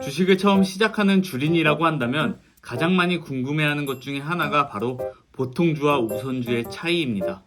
주식을 처음 시작하는 주린이라고 한다면 가장 많이 궁금해하는 것 중에 하나가 바로 보통주와 우선주의 차이입니다.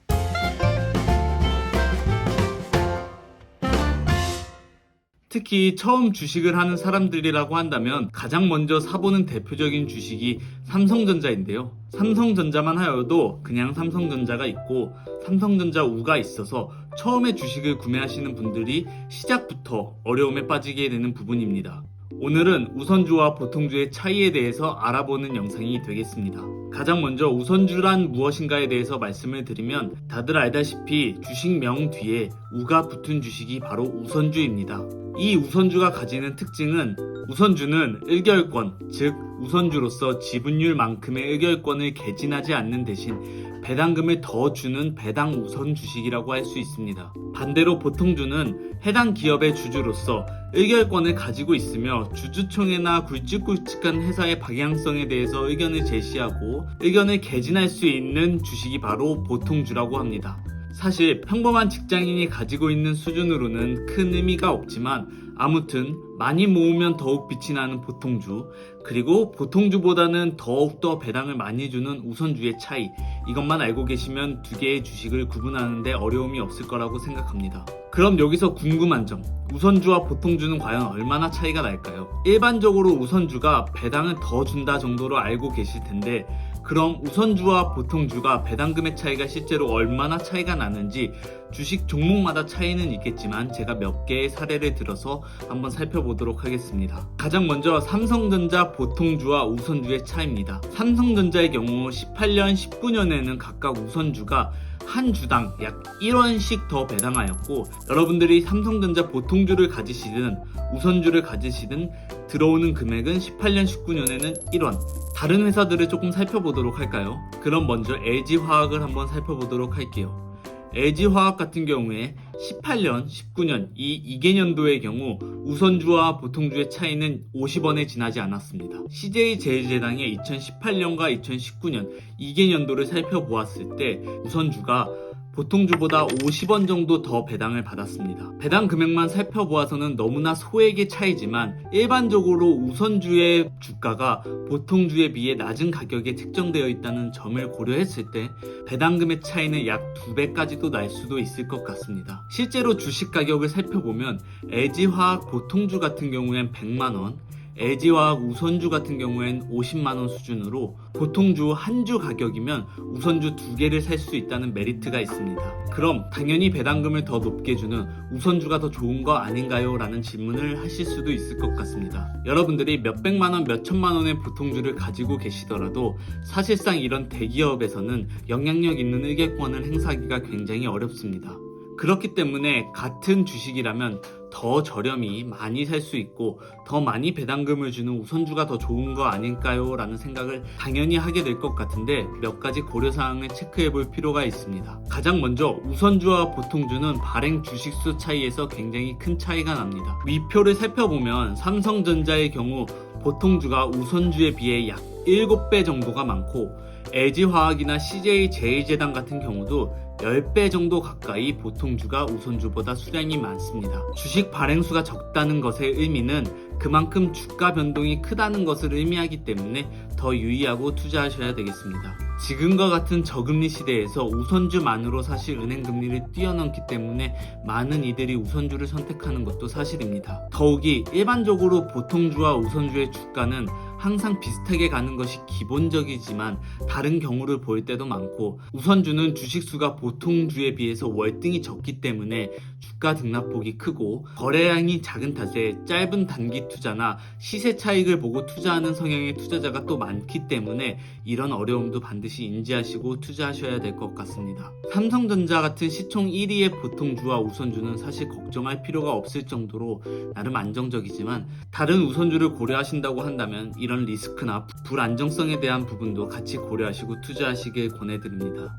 특히 처음 주식을 하는 사람들이라고 한다면 가장 먼저 사보는 대표적인 주식이 삼성전자인데요. 삼성전자만 하여도 그냥 삼성전자가 있고 삼성전자 우가 있어서 처음에 주식을 구매하시는 분들이 시작부터 어려움에 빠지게 되는 부분입니다. 오늘은 우선주와 보통주의 차이에 대해서 알아보는 영상이 되겠습니다. 가장 먼저 우선주란 무엇인가에 대해서 말씀을 드리면 다들 알다시피 주식명 뒤에 우가 붙은 주식이 바로 우선주입니다. 이 우선주가 가지는 특징은 우선주는 의결권, 즉 우선주로서 지분율만큼의 의결권을 개진하지 않는 대신 배당금을 더 주는 배당 우선 주식이라고 할 수 있습니다. 반대로 보통주는 해당 기업의 주주로서 의결권을 가지고 있으며 주주총회나 굵직굵직한 회사의 방향성에 대해서 의견을 제시하고 의견을 개진할 수 있는 주식이 바로 보통주라고 합니다. 사실 평범한 직장인이 가지고 있는 수준으로는 큰 의미가 없지만 아무튼 많이 모으면 더욱 빛이 나는 보통주, 그리고 보통주보다는 더욱더 배당을 많이 주는 우선주의 차이, 이것만 알고 계시면 두 개의 주식을 구분하는데 어려움이 없을 거라고 생각합니다. 그럼 여기서 궁금한 점, 우선주와 보통주는 과연 얼마나 차이가 날까요? 일반적으로 우선주가 배당을 더 준다 정도로 알고 계실 텐데 그럼 우선주와 보통주가 배당금의 차이가 실제로 얼마나 차이가 나는지 주식 종목마다 차이는 있겠지만 제가 몇 개의 사례를 들어서 한번 살펴보도록 하겠습니다. 가장 먼저 삼성전자 보통주와 우선주의 차이입니다. 삼성전자의 경우 18년, 19년에는 각각 우선주가 한 주당 약 1원씩 더 배당하였고 여러분들이 삼성전자 보통주를 가지시든 우선주를 가지시든 들어오는 금액은 18년, 19년에는 1원. 다른 회사들을 조금 살펴보도록 할까요? 그럼 먼저 LG화학을 한번 살펴보도록 할게요. LG화학 같은 경우에 18년, 19년 이 2개년도의 경우 우선주와 보통주의 차이는 50원에 지나지 않았습니다. CJ제일제당의 2018년과 2019년 2개년도를 살펴보았을 때 우선주가 보통주보다 50원 정도 더 배당을 받았습니다. 배당 금액만 살펴보아서는 너무나 소액의 차이지만 일반적으로 우선주의 주가가 보통주에 비해 낮은 가격에 책정되어 있다는 점을 고려했을 때 배당금의 차이는 약 2배까지도 날 수도 있을 것 같습니다. 실제로 주식 가격을 살펴보면 LG화학 보통주 같은 경우엔 100만원, LG화학 우선주 같은 경우엔 50만원 수준으로 보통주 한 주 가격이면 우선주 2개를 살 수 있다는 메리트가 있습니다. 그럼 당연히 배당금을 더 높게 주는 우선주가 더 좋은 거 아닌가요? 라는 질문을 하실 수도 있을 것 같습니다. 여러분들이 몇백만원, 몇천만원의 보통주를 가지고 계시더라도 사실상 이런 대기업에서는 영향력 있는 의결권을 행사하기가 굉장히 어렵습니다. 그렇기 때문에 같은 주식이라면 더 저렴이 많이 살 수 있고 더 많이 배당금을 주는 우선주가 더 좋은 거 아닐까요? 라는 생각을 당연히 하게 될 것 같은데 몇 가지 고려사항을 체크해 볼 필요가 있습니다. 가장 먼저 우선주와 보통주는 발행 주식수 차이에서 굉장히 큰 차이가 납니다. 위표를 살펴보면 삼성전자의 경우 보통주가 우선주에 비해 약 7배 정도가 많고 LG화학이나 CJ제일제당 같은 경우도 10배 정도 가까이 보통주가 우선주보다 수량이 많습니다. 주식 발행수가 적다는 것의 의미는 그만큼 주가 변동이 크다는 것을 의미하기 때문에 더 유의하고 투자하셔야 되겠습니다. 지금과 같은 저금리 시대에서 우선주만으로 사실 은행금리를 뛰어넘기 때문에 많은 이들이 우선주를 선택하는 것도 사실입니다. 더욱이 일반적으로 보통주와 우선주의 주가는 항상 비슷하게 가는 것이 기본적이지만 다른 경우를 볼 때도 많고 우선주는 주식수가 보통주에 비해서 월등히 적기 때문에 주가 등락폭이 크고 거래량이 작은 탓에 짧은 단기 투자나 시세 차익을 보고 투자하는 성향의 투자자가 또 많기 때문에 이런 어려움도 반드시 인지하시고 투자하셔야 될 것 같습니다. 삼성전자 같은 시총 1위의 보통주와 우선주는 사실 걱정할 필요가 없을 정도로 나름 안정적이지만 다른 우선주를 고려하신다고 한다면 이런 리스크나 불안정성에 대한 부분도 같이 고려하시고 투자하시길 권해드립니다.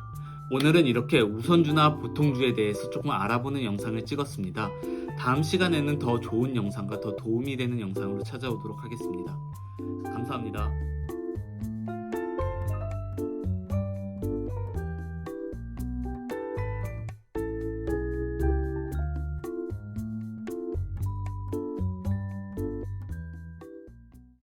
오늘은 이렇게 우선주나 보통주에 대해서 조금 알아보는 영상을 찍었습니다. 다음 시간에는 더 좋은 영상과 더 도움이 되는 영상으로 찾아오도록 하겠습니다. 감사합니다.